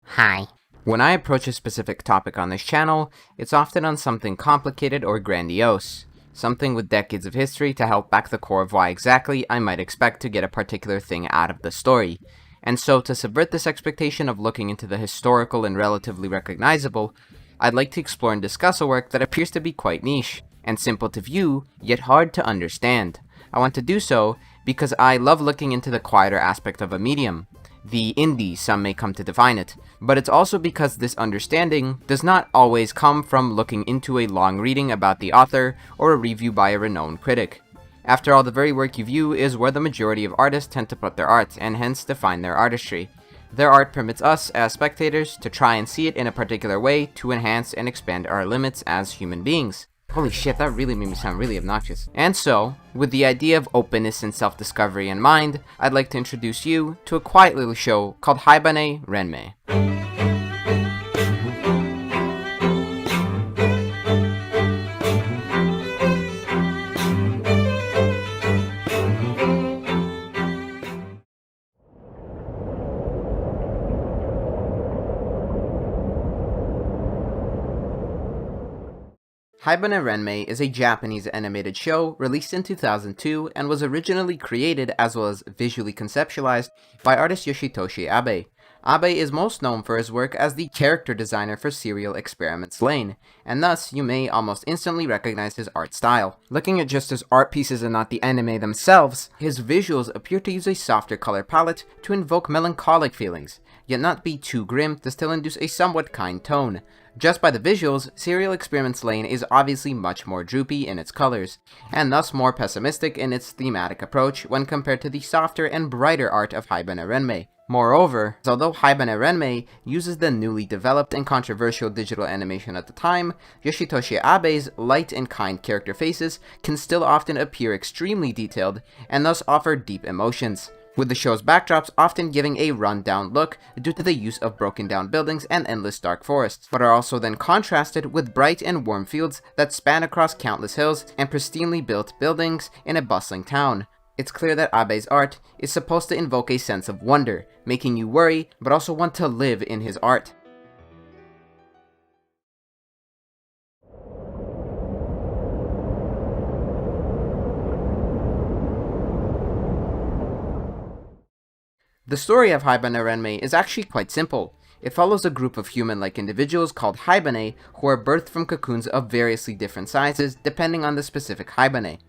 Hi. When I approach a specific topic on this channel, it's often on something complicated or grandiose. Something with decades of history to help back the core of why exactly I might expect to get a particular thing out of the story. And so, to subvert this expectation of looking into the historical and relatively recognizable, I'd like to explore and discuss a work that appears to be quite niche, and simple to view, yet hard to understand. I want to do so because I love looking into the quieter aspect of a medium. The indie, some may come to define it, but it's also because this understanding does not always come from looking into a long reading about the author or a review by a renowned critic. After all, the very work you view is where the majority of artists tend to put their art, and hence define their artistry. Their art permits us, as spectators, to try and see it in a particular way to enhance and expand our limits as human beings. Holy shit, that really made me sound really obnoxious. And so, with the idea of openness and self-discovery in mind, I'd like to introduce you to a quiet little show called Haibane Renmei. Haibane Renmei is a Japanese animated show released in 2002 and was originally created as well as visually conceptualized by artist Yoshitoshi Abe. Abe is most known for his work as the character designer for Serial Experiments Lain, and thus you may almost instantly recognize his art style. Looking at just his art pieces and not the anime themselves, his visuals appear to use a softer color palette to invoke melancholic feelings, yet not be too grim to still induce a somewhat kind tone. Just by the visuals, Serial Experiments Lain is obviously much more droopy in its colors, and thus more pessimistic in its thematic approach when compared to the softer and brighter art of Haibane Renmei. Moreover, although Haibane Renmei uses the newly developed and controversial digital animation at the time, Yoshitoshi Abe's light and kind character faces can still often appear extremely detailed, and thus offer deep emotions, with the show's backdrops often giving a run-down look due to the use of broken down buildings and endless dark forests, but are also then contrasted with bright and warm fields that span across countless hills and pristinely built buildings in a bustling town. It's clear that Abe's art is supposed to invoke a sense of wonder, making you worry, but also want to live in his art. The story of Haibane Renmei is actually quite simple. It follows a group of human-like individuals called Haibane who are birthed from cocoons of variously different sizes depending on the specific Haibane.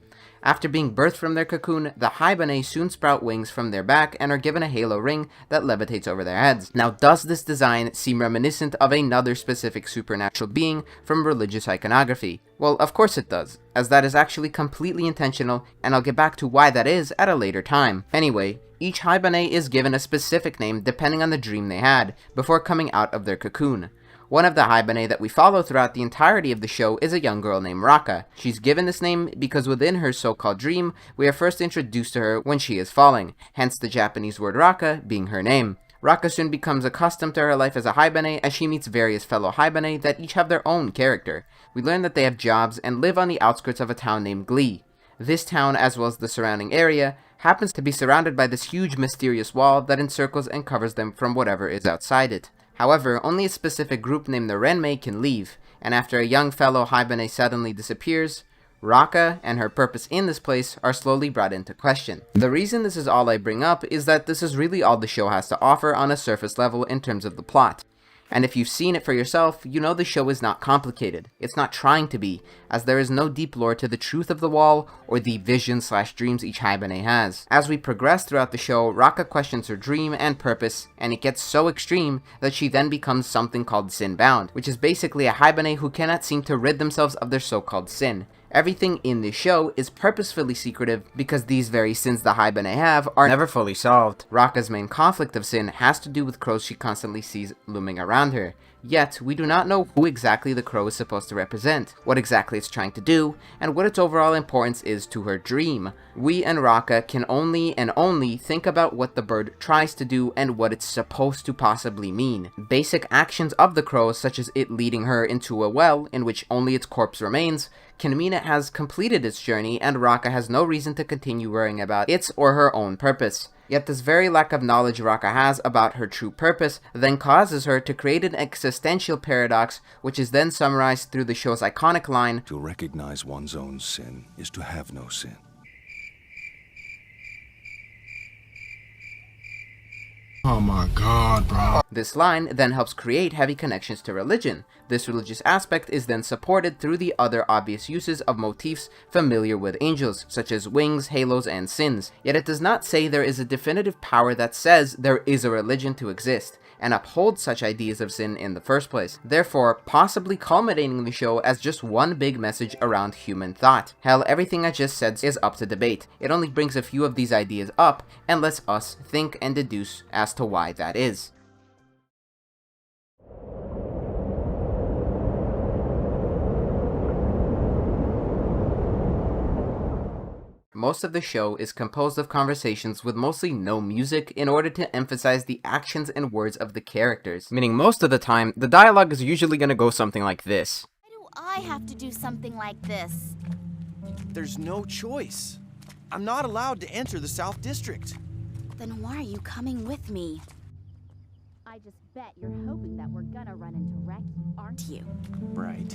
After being birthed from their cocoon, the Haibane soon sprout wings from their back and are given a halo ring that levitates over their heads. Now, does this design seem reminiscent of another specific supernatural being from religious iconography? Well, of course it does, as that is actually completely intentional, and I'll get back to why that is at a later time. Anyway, each Haibane is given a specific name depending on the dream they had before coming out of their cocoon. One of the Haibane that we follow throughout the entirety of the show is a young girl named Raka. She's given this name because within her so-called dream, we are first introduced to her when she is falling, hence the Japanese word Raka being her name. Raka soon becomes accustomed to her life as a Haibane as she meets various fellow Haibane that each have their own character. We learn that they have jobs and live on the outskirts of a town named Glee. This town, as well as the surrounding area, happens to be surrounded by this huge mysterious wall that encircles and covers them from whatever is outside it. However, only a specific group named the Renmei can leave, and after a young fellow Haibane suddenly disappears, Raka and her purpose in this place are slowly brought into question. The reason this is all I bring up is that this is really all the show has to offer on a surface level in terms of the plot. And if you've seen it for yourself, you know the show is not complicated. It's not trying to be, as there is no deep lore to the truth of the wall or the vision/dreams each Haibane has. As we progress throughout the show, Raka questions her dream and purpose, and it gets so extreme that she then becomes something called sin-bound, which is basically a Haibane who cannot seem to rid themselves of their so-called sin. Everything in this show is purposefully secretive because these very sins the Haibane have are never fully solved. Raka's main conflict of sin has to do with crows she constantly sees looming around her. Yet, we do not know who exactly the crow is supposed to represent, what exactly it's trying to do, and what its overall importance is to her dream. We and Raka can only think about what the bird tries to do and what it's supposed to possibly mean. Basic actions of the crow, such as it leading her into a well in which only its corpse remains, can mean it has completed its journey and Raka has no reason to continue worrying about its or her own purpose. Yet this very lack of knowledge Raka has about her true purpose then causes her to create an existential paradox, which is then summarized through the show's iconic line, "To recognize one's own sin is to have no sin." Oh my god, bro. This line then helps create heavy connections to religion. This religious aspect is then supported through the other obvious uses of motifs familiar with angels, such as wings, halos, and sins. Yet it does not say there is a definitive power that says there is a religion to exist, and upholds such ideas of sin in the first place, therefore possibly culminating the show as just one big message around human thought. Hell, everything I just said is up to debate. It only brings a few of these ideas up, and lets us think and deduce as to why that is. Most of the show is composed of conversations with mostly no music in order to emphasize the actions and words of the characters. Meaning most of the time, the dialogue is usually gonna go something like this. Why do I have to do something like this? There's no choice. I'm not allowed to enter the South District. Then why are you coming with me? I just bet you're hoping that we're gonna run into Reki, aren't you? Right.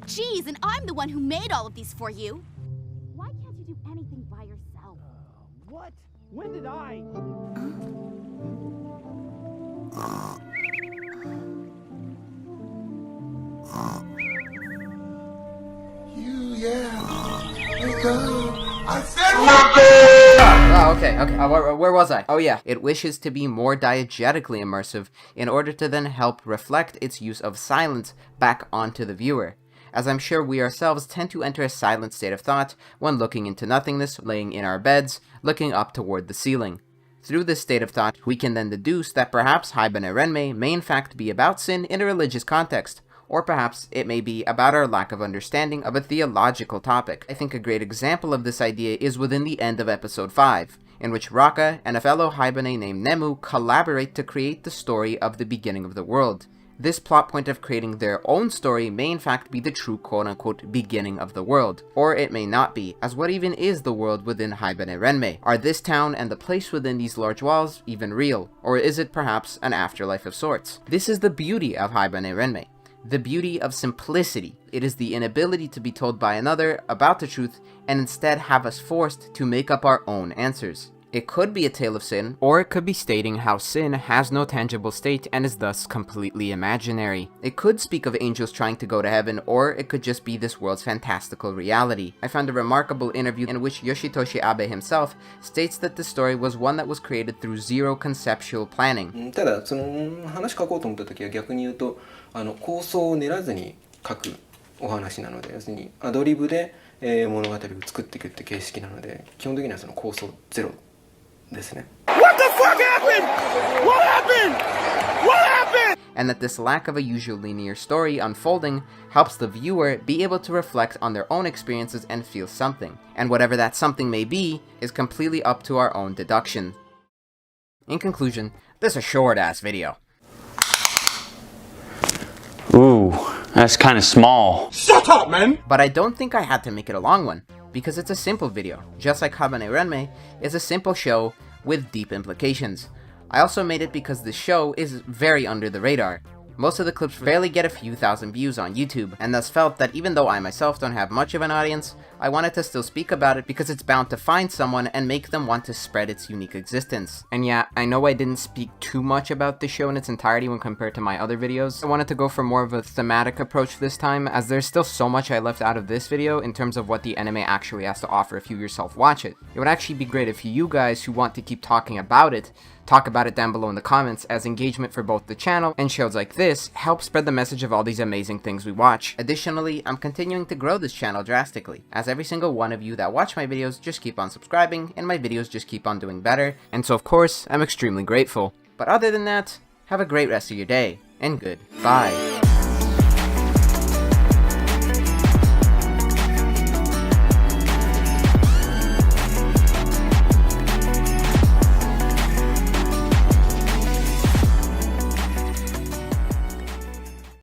Geez, and I'm the one who made all of these for you. Why can't you do anything by yourself? What? When did I? Oh, okay. Where was I? Oh yeah, it wishes to be more diegetically immersive in order to then help reflect its use of silence back onto the viewer, as I'm sure we ourselves tend to enter a silent state of thought when looking into nothingness, laying in our beds, looking up toward the ceiling. Through this state of thought, we can then deduce that perhaps Haibane Renmei may in fact be about sin in a religious context, or perhaps it may be about our lack of understanding of a theological topic. I think a great example of this idea is within the end of episode 5, in which Raka and a fellow Haibane named Nemu collaborate to create the story of the beginning of the world. This plot point of creating their own story may in fact be the true quote-unquote beginning of the world, or it may not be, as what even is the world within Haibane Renmei? Are this town and the place within these large walls even real, or is it perhaps an afterlife of sorts? This is the beauty of Haibane Renmei. The beauty of simplicity. It is the inability to be told by another about the truth and instead have us forced to make up our own answers. It could be a tale of sin, or it could be stating how sin has no tangible state and is thus completely imaginary. It could speak of angels trying to go to heaven, or it could just be this world's fantastical reality. I found a remarkable interview in which Yoshitoshi Abe himself states that the story was one that was created through zero conceptual planning. ただその話書こうと思った時は逆に言うと構想を練らずに書くお話なので、要するにアドリブで物語を作っていくって形式なので、基本的にはその構想ゼロですね。What the fuck happened? What happened? What happened? And that this lack of a usual linear story unfolding helps the viewer be able to reflect on their own experiences and feel something. And whatever that something may be is completely up to our own deduction. In conclusion, this is a short-ass video. Ooh, that's kind of small. Shut up, man! But I don't think I had to make it a long one, because it's a simple video, just like Haibane Renmei is a simple show with deep implications. I also made it because this show is very under the radar. Most of the clips barely get a few thousand views on YouTube, and thus felt that even though I myself don't have much of an audience, I wanted to still speak about it because it's bound to find someone and make them want to spread its unique existence. And yeah, I know I didn't speak too much about the show in its entirety when compared to my other videos. I wanted to go for more of a thematic approach this time, as there's still so much I left out of this video in terms of what the anime actually has to offer if you yourself watch it. It would actually be great if you guys who want to keep talking about it, talk about it down below in the comments, as engagement for both the channel and shows like this help spread the message of all these amazing things we watch. Additionally, I'm continuing to grow this channel drastically, as every single one of you that watch my videos just keep on subscribing and my videos just keep on doing better, and so of course, I'm extremely grateful. But other than that, have a great rest of your day, and goodbye.